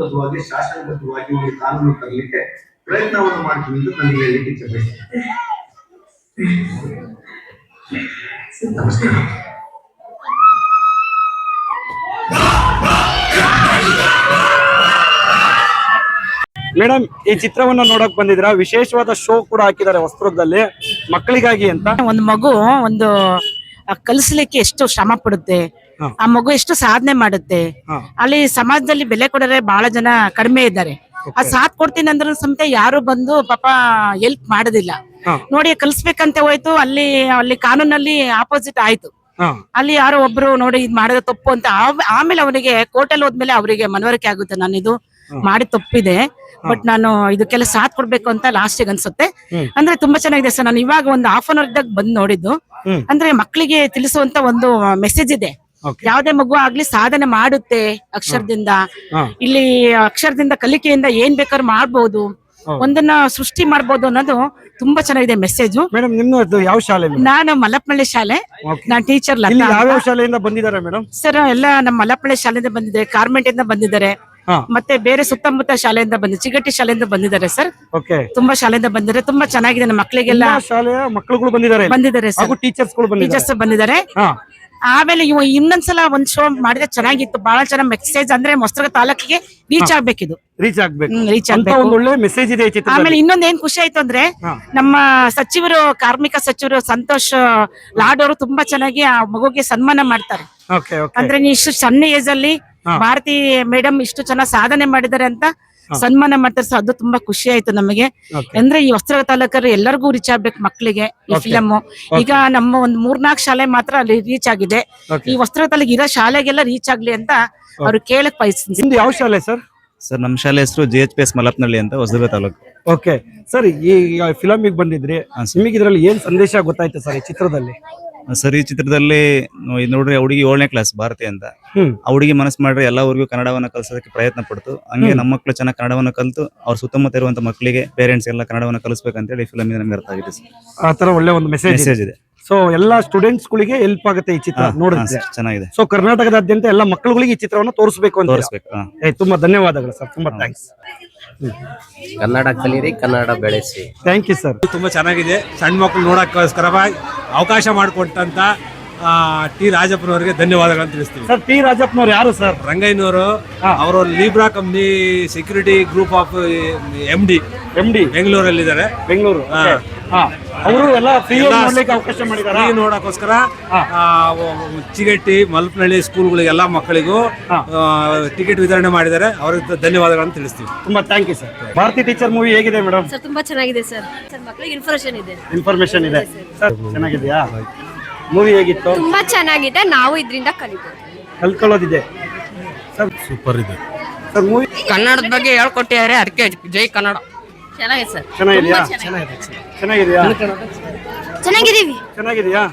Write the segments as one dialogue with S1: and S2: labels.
S1: ಕಾನೂನುಬದ್ಧವಾಗಿ ಶಾಸನಬದ್ಧವಾಗಿ ಈ ಕಾನೂನು ತರಲಿಕ್ಕೆ ಪ್ರಯತ್ನವನ್ನು ಮಾಡ್ತೀವಿ ಎಂದು ನನಗೆ ಹೇಳಲಿಕ್ಕೆ ಇಚ್ಛೆ ಬಯಸ್ತೇನೆ. ನಮಸ್ಕಾರ.
S2: ಮೇಡಮ್, ಈ ಚಿತ್ರವನ್ನ ನೋಡಕ್ ಬಂದಿದ್ರ, ವಿಶೇಷವಾದ ಶೋ ಕೂಡ ಹಾಕಿದ್ದಾರೆ ವಸ್ತ್ರದಲ್ಲಿ ಮಕ್ಕಳಿಗಾಗಿ ಅಂತ.
S3: ಒಂದು ಮಗು ಒಂದು ಕಲಿಸ್ಲಿಕ್ಕೆ ಎಷ್ಟು ಶ್ರಮ ಪಡುತ್ತೆ, ಆ ಮಗು ಎಷ್ಟು ಸಾಧನೆ ಮಾಡುತ್ತೆ. ಅಲ್ಲಿ ಸಮಾಜದಲ್ಲಿ ಬೆಲೆ ಕೊಡರೆ ಬಹಳ ಜನ ಕಡಿಮೆ ಇದ್ದಾರೆ. ಅದ್ ಸಾಥ್ ಕೊಡ್ತೀನಿ ಅಂದ್ರೂ ಸಮೇತ ಯಾರು ಬಂದು ಪಾಪ ಹೆಲ್ಪ್ ಮಾಡೋದಿಲ್ಲ. ನೋಡಿ ಕಲಿಸ್ಬೇಕಂತ ಹೋಯ್ತು, ಅಲ್ಲಿ ಕಾನೂನಲ್ಲಿ ಆಪೋಸಿಟ್ ಆಯ್ತು. ಅಲ್ಲಿ ಯಾರೋ ಒಬ್ರು ನೋಡಿ ಇದ್ ಮಾಡಿದ ತಪ್ಪು ಅಂತ ಆಮೇಲೆ ಅವನಿಗೆ ಕೋರ್ಟಲ್ಲಿ ಹೋದ್ಮೇಲೆ ಅವರಿಗೆ ಮನವರಿಕೆ ಆಗುತ್ತೆ, ನಾನು ಇದು ಮಾಡಿ ತಪ್ಪಿದೆ, ಬಟ್ ನಾನು ಇದಕ್ಕೆಲ್ಲ ಸಾಥ್ ಕೊಡ್ಬೇಕು ಅಂತ ಲಾಸ್ಟಿಗೆ ಅನ್ಸುತ್ತೆ. ಅಂದ್ರೆ ತುಂಬಾ ಚೆನ್ನಾಗಿದೆ ಸರ್. ನಾನು ಇವಾಗ ಒಂದು ಹಾಫ್ ಅನ್ ಅವರ್ ಇದ್ದಾಗ ಬಂದು ನೋಡಿದ್ದು. ಅಂದ್ರೆ ಮಕ್ಕಳಿಗೆ ತಿಳಿಸುವಂತ ಒಂದು ಮೆಸೇಜ್ ಇದೆ. ಯಾವ್ದೇ ಮಗು ಆಗ್ಲಿ ಸಾಧನೆ ಮಾಡುತ್ತೆ ಅಕ್ಷರದಿಂದ. ಇಲ್ಲಿ ಅಕ್ಷರದಿಂದ ಕಲಿಕೆಯಿಂದ ಏನ್ ಬೇಕಾದ್ರೂ ಮಾಡ್ಬೋದು, ಒಂದನ್ನ ಸೃಷ್ಟಿ ಮಾಡ್ಬೋದು ಅನ್ನೋದು ತುಂಬಾ ಚೆನ್ನಾಗಿದೆ ಮೆಸೇಜ್.
S2: ಮೇಡಮ್, ನಿಮ್ದು ಯಾವ ಶಾಲೆ?
S3: ನಾನು ಮಲ್ಲಪ್ಪನಹಳ್ಳಿ ಶಾಲೆ, ನಾನು ಟೀಚರ್.
S2: ಯಾವ ಶಾಲೆಯಿಂದ ಬಂದಿದ್ದಾರೆ ಮೇಡಮ್?
S3: ಸರ್ ಎಲ್ಲ ನಮ್ಮ ಮಲ್ಲಪ್ಪನಹಳ್ಳಿ ಶಾಲೆಯಿಂದ ಬಂದಿದ್ದಾರೆ, ಕಾರ್ಮೆಂಟ್ ಇಂದ ಬಂದಿದ್ದಾರೆ, ಮತ್ತೆ ಬೇರೆ ಸುತ್ತಮುತ್ತ ಶಾಲೆಯಿಂದ ಚಿಗಟ್ಟಿ ಶಾಲೆಯಿಂದ ಬಂದಿದ್ದಾರೆ ಸರ್. ತುಂಬಾ ಶಾಲೆಯಿಂದ ಬಂದಿದ್ದಾರೆ. ತುಂಬಾ ಚೆನ್ನಾಗಿದೆ. ನಮ್ಮ ಮಕ್ಕಳಿಗೆಲ್ಲ
S2: ಶಾಲೆಯ ಮಕ್ಕಳುಗಳು ಬಂದಿದ್ದಾರೆ
S3: ಸರ್, ಟೀಚರ್ಸ್ ಬಂದಿದ್ದಾರೆ. ಆಮೇಲೆ ಇನ್ನೊಂದ್ಸಲ ಒಂದ್ ಶೋ ಮಾಡಿದ್ರೆ ಚೆನ್ನಾಗಿತ್ತು, ಬಹಳ ಚೆನ್ನಾಗಿ ಮೆಸೇಜ್. ಅಂದ್ರೆ ಮೊಸರು ತಾಲೂಕಿಗೆ ರೀಚ್ ಆಗ್ಬೇಕಿದು, ರೀಚ್ ಆಗ್ಬೇಕು. ಆಮೇಲೆ ಇನ್ನೊಂದ್ ಏನ್ ಖುಷಿ ಆಯ್ತು ಅಂದ್ರೆ ನಮ್ಮ ಸಚಿವರು, ಕಾರ್ಮಿಕ ಸಚಿವರು ಸಂತೋಷ್ ಲಾಡ್ ಅವರು ತುಂಬಾ ಚೆನ್ನಾಗಿ ಆ ಮಗುಗೆ ಸನ್ಮಾನ ಮಾಡ್ತಾರೆ. ಅಂದ್ರೆ ನೀವು ಇಷ್ಟು ಸಣ್ಣ ಏಜ್ ಅಲ್ಲಿ ಭಾರತಿ ಮೇಡಮ್ ಇಷ್ಟು ಚೆನ್ನಾಗಿ ಸಾಧನೆ ಮಾಡಿದ್ದಾರೆ ಅಂತ ಸನ್ಮಾನ ಮಾಡ್ತಾರೆ. ಸೊ ಅದು ತುಂಬಾ ಖುಷಿ ಆಯ್ತು ನಮಗೆ. ಅಂದ್ರೆ ಈ ವಸ್ತ್ರ ತಾಲೂಕರು ಎಲ್ಲರಿಗೂ ರೀಚ್ ಆಗ್ಬೇಕು ಮಕ್ಕಳಿಗೆ ಈ ಫಿಲಮ್. ಈಗ ನಮ್ಮ ಒಂದ್ 3-4 ಶಾಲೆ ಮಾತ್ರ ಅಲ್ಲಿ ರೀಚ್ ಆಗಿದೆ. ಈ ವಸ್ತ್ರ ತಾಲೂಕು ಇರೋ ಶಾಲೆಗೆಲ್ಲ ರೀಚ್ ಆಗ್ಲಿ ಅಂತ ಅವ್ರು ಕೇಳಕ್ ಬಯಸ್ತೀನಿ.
S2: ಯಾವ ಶಾಲೆ ಸರ್?
S4: ಸರ್ ನಮ್ಮ ಶಾಲೆ ಹೆಸರು JHPS ಮಲ್ಲಪ್ಪನಹಳ್ಳಿ ಅಂತ, ಹೊಸದುರ್ಗ ತಾಲೂಕು.
S2: ಓಕೆ ಸರ್, ಈ ಫಿಲಮಿಗೆ ಬಂದಿದ್ರಿ, ನಿಮಗೆ ಇದರಲ್ಲಿ ಏನ್ ಸಂದೇಶ ಗೊತ್ತಾಯ್ತು ಸರ್ ಈ ಚಿತ್ರದಲ್ಲಿ?
S4: ಸರ್, ಈ ಚಿತ್ರದಲ್ಲಿ ನೋಡ್ರಿ, ಹುಡುಗಿ 7ನೇ ಕ್ಲಾಸ್ ಭಾರತಿ ಅಂತ. ಆ ಹುಡುಗಿ ಮನಸ್ಸು ಮಾಡ್ರೆ ಎಲ್ಲ ಊರಿಗೂ ಕನ್ನಡವನ್ನ ಕಲಿಸೋದಕ್ಕೆ ಪ್ರಯತ್ನ ಪಡ್ತು. ಹಂಗೆ ನಮ್ಮ ಮಕ್ಕಳು ಚೆನ್ನಾಗಿ ಕನ್ನಡವನ್ನ ಕಲಿತು ಅವ್ರ ಸುತ್ತಮುತ್ತ ಇರುವಂತ ಮಕ್ಕಳಿಗೆ, ಪೇರೆಂಟ್ಸ್ ಎಲ್ಲ ಕನ್ನಡವನ್ನ ಕಲಿಸಬೇಕಂತೇಳಿ ಫಿಲಮ್ ನಮ್ಗೆ ಅರ್ಥ ಆಗಿದೆ ಸರ್.
S2: ಆ ತರ ಒಳ್ಳೆ ಒಂದು ಮೆಸೇಜ್ ಇದೆ. ಸೊ ಎಲ್ಲಾ ಸ್ಟೂಡೆಂಟ್ಸ್ ಗಳಿಗೆ ಹೆಲ್ಪ್ ಆಗುತ್ತೆ ಈ ಚಿತ್ರ ನೋಡಿದ್ರೆ.
S4: ಚೆನ್ನಾಗಿದೆ.
S2: ಸೊ ಕರ್ನಾಟಕದಾದ್ಯಂತ ಎಲ್ಲ ಮಕ್ಕಳುಗಳಿಗೆ ಈ ಚಿತ್ರವನ್ನು ತೋರಿಸಬೇಕು ಅಂತ. ತುಂಬಾ ಧನ್ಯವಾದಗಳು ಸರ್, ತುಂಬಾ ಥ್ಯಾಂಕ್ಸ್.
S5: ಕನ್ನಡ ಕಲೀರಿ, ಕನ್ನಡ ಬೆಳೆಸಿ.
S2: Thank you sir.
S6: ತುಂಬಾ ಚೆನ್ನಾಗಿದೆ. ಸಣ್ಣ ಮಕ್ಕಳು ನೋಡಕ್ಕೋಸ್ಕರವಾಗಿ ಅವಕಾಶ ಮಾಡಿಕೊಟ್ಟಂತ ಟಿ ರಾಜಪ್ಪನವರಿಗೆ ಧನ್ಯವಾದಗಳನ್ನು ತಿಳಿಸ್ತೀವಿ.
S2: ಸರ್, ಟಿ ರಾಜಪ್ಪನವ್ರು ಯಾರು ಸರ್?
S6: ರಂಗಯ್ಯನವರು. ಅವರು Libra company security group of MD ಬೆಂಗಳೂರಲ್ಲಿದ್ದಾರೆ.
S2: ಬೆಂಗಳೂರು. ಅವರು ಎಲ್ಲ ಫ್ರೀ ಅವಕಾಶ ಮಾಡಿದ್ದಾರೆ
S6: ನೋಡಕ್ಕೋಸ್ಕರ. ಚಿಗಟ್ಟಿ ಮಲ್ಪನಹಳ್ಳಿ ಸ್ಕೂಲ್ಗಳಿಗೆ ಎಲ್ಲಾ ಮಕ್ಕಳಿಗೂ ಟಿಕೆಟ್ ವಿತರಣೆ ಮಾಡಿದ್ದಾರೆ. ಅವ್ರಿಗೆ ಧನ್ಯವಾದಗಳನ್ನು ತಿಳಿಸ್ತೀವಿ.
S2: ತುಂಬಾ thank you sir. Bharathi teacher movie ಹೇಗಿದೆ ಮೇಡಮ್?
S7: ಸರ್ ತುಂಬಾ ಚೆನ್ನಾಗಿದೆ ಸರ್. ಮಕ್ಕಳಿಗೆ
S2: ಇನ್ಫಾರ್ಮೇಶನ್ ಇದೆ ಸರ್. ಚೆನ್ನಾಗಿದೆಯಾ ಮೂವಿ? ಹೇಗಿತ್ತು?
S7: ತುಂಬಾ ಚೆನ್ನಾಗಿದೆ. ನಾವು ಇದರಿಂದ
S2: ಕಲ್ತ್ಕೊಳ್ಳೋದಿದೆ ಸರ್.
S6: ಸೂಪರ್ ಇದೆ
S2: ಸರ್ ಮೂವಿ.
S3: ಕನ್ನಡದ ಬಗ್ಗೆ ಹೇಳ್ಕೊಟ್ಟಿದ್ದಾರೆ, ಅದಕ್ಕೆ ಜೈ ಕನ್ನಡ.
S7: ಚೆನ್ನಾಗಿದೆ ಸರ್.
S2: ಚೆನ್ನಾಗಿದೆಯಾ? ಚೆನ್ನಾಗಿದೆಯಾ? ಚೆನ್ನಾಗಿದೆಯಾ?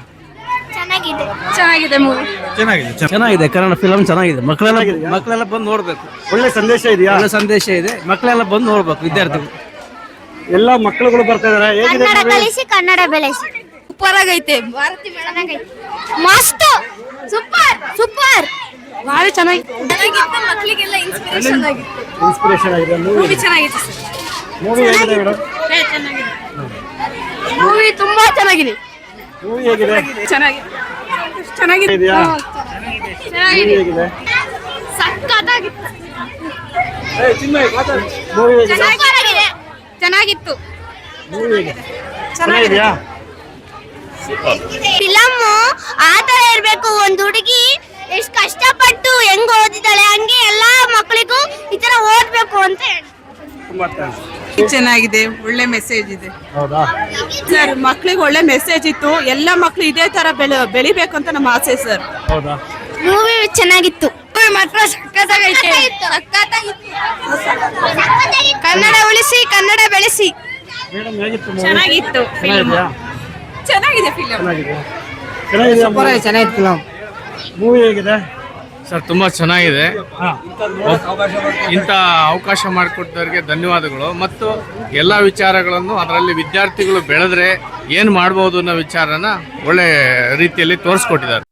S7: ಚೆನ್ನಾಗಿದೆ ಮೂವಿ.
S5: ಚೆನ್ನಾಗಿದೆ. ಕನ್ನಡ ಫಿಲಂ ಚೆನ್ನಾಗಿದೆ. ಮಕ್ಕಳೆಲ್ಲ ಬಂದು ನೋಡ್ಬೇಕು.
S2: ಒಳ್ಳೆ ಸಂದೇಶ ಇದೆಯಾ?
S5: ಒಳ್ಳೆ ಸಂದೇಶ ಇದೆ. ಮಕ್ಕಳೆಲ್ಲ ಬಂದು ನೋಡ್ಬೇಕು, ವಿದ್ಯಾರ್ಥಿಗಳು
S2: ಎಲ್ಲಾ ಮಕ್ಕಳುಗಳು ಬರ್ತಾ ಇದಾರೆ. ಹೇಗಿದೆ?
S7: ಕನ್ನಡ ಬೆಳೆಸಿ. ಸೂಪರ್ ಆಗೈತೆ. ಭಾರತಿ ಮಸ್ತ್. ಸೂಪರ್ ಭಾಳ ಚೆನ್ನಾಗಿತ್ತು. ಮಕ್ಕಳಿಗೆಲ್ಲ ಇನ್ಸ್ಪಿರೇಷನ್
S2: ಆಗಿದೆ.
S7: ಮೂವಿ ಚೆನ್ನಾಗಿದೆ ಸರ್.
S2: ಮೂವಿ ಹೇಗಿದೆ ಮೇಡಮ್?
S7: ಮೂವಿ ತುಂಬಾ ಚೆನ್ನಾಗಿದೆ.
S2: ಮೂವಿ ಹೇಗಿದೆ?
S7: ಚೆನ್ನಾಗಿದೆ.
S2: ಹೇಗಿದೆ?
S7: ಸಕ್ಕತ್ತಾಗಿತ್ತು. ಚೆನ್ನಾಗಿತ್ತು.
S2: ಚೆನ್ನಾಗಿದೆಯಾ?
S8: ಫಿಲಮ್ ಆತರ ಇರ್ಬೇಕು. ಒಂದ್ ಹುಡುಗಿ ಎಷ್ಟ್ ಕಷ್ಟಪಟ್ಟು ಹೆಂಗ್ ಓದಿದಾಳೆ ಹಂಗೆ ಎಲ್ಲಾ ಮಕ್ಕಳಿಗೂ ಈ ತರ ಓದ್ಬೇಕು ಅಂತ.
S9: ಚೆನ್ನಾಗಿದೆ. ಒಳ್ಳೆ ಮೆಸೇಜ್ ಇದೆ.
S2: ಹೌದಾ
S9: ಸರ್? ಮಕ್ಳಿಗೆ ಒಳ್ಳೆ ಮೆಸೇಜ್ ಇತ್ತು. ಎಲ್ಲಾ ಮಕ್ಳು ಇದೇ ತರ ಬೆಳಿಬೇಕು ಅಂತ ನಮ್ಮ ಆಸೆ ಸರ್.
S2: ಹೌದಾ?
S8: ಮೂವಿ ಚೆನ್ನಾಗಿತ್ತು.
S7: ಮಾತ್ರ ಸಕ್ಕತ್ತಾಗೈತೆ. ಕನ್ನಡ ಉಳಿಸಿ, ಕನ್ನಡ ಬೆಳೆಸಿ.
S2: ಮೇಡಮ್ ಹೇಗಿತ್ತು ಮೂವಿ?
S7: ಚೆನ್ನಾಗಿತ್ತು.
S9: ಚೆನ್ನಾಗಿದೆ ಫಿಲಂ.
S2: ಚೆನ್ನಾಗಿತ್ತು ಫಿಲಂ. ಮೂವಿ ಹೇಗಿದೆ
S10: ಸರ್? ತುಂಬಾ ಚೆನ್ನಾಗಿದೆ. ಇಂಥ ಅವಕಾಶ ಮಾಡಿಕೊಟ್ಟವರಿಗೆ ಧನ್ಯವಾದಗಳು. ಮತ್ತು ಎಲ್ಲ ವಿಚಾರಗಳನ್ನು ಅದರಲ್ಲಿ ವಿದ್ಯಾರ್ಥಿಗಳು ಬೆಳೆದ್ರೆ ಏನು ಮಾಡ್ಬೋದು ಅನ್ನೋ ವಿಚಾರನ ಒಳ್ಳೆ ರೀತಿಯಲ್ಲಿ ತೋರಿಸ್ಕೊಟ್ಟಿದ್ದಾರೆ.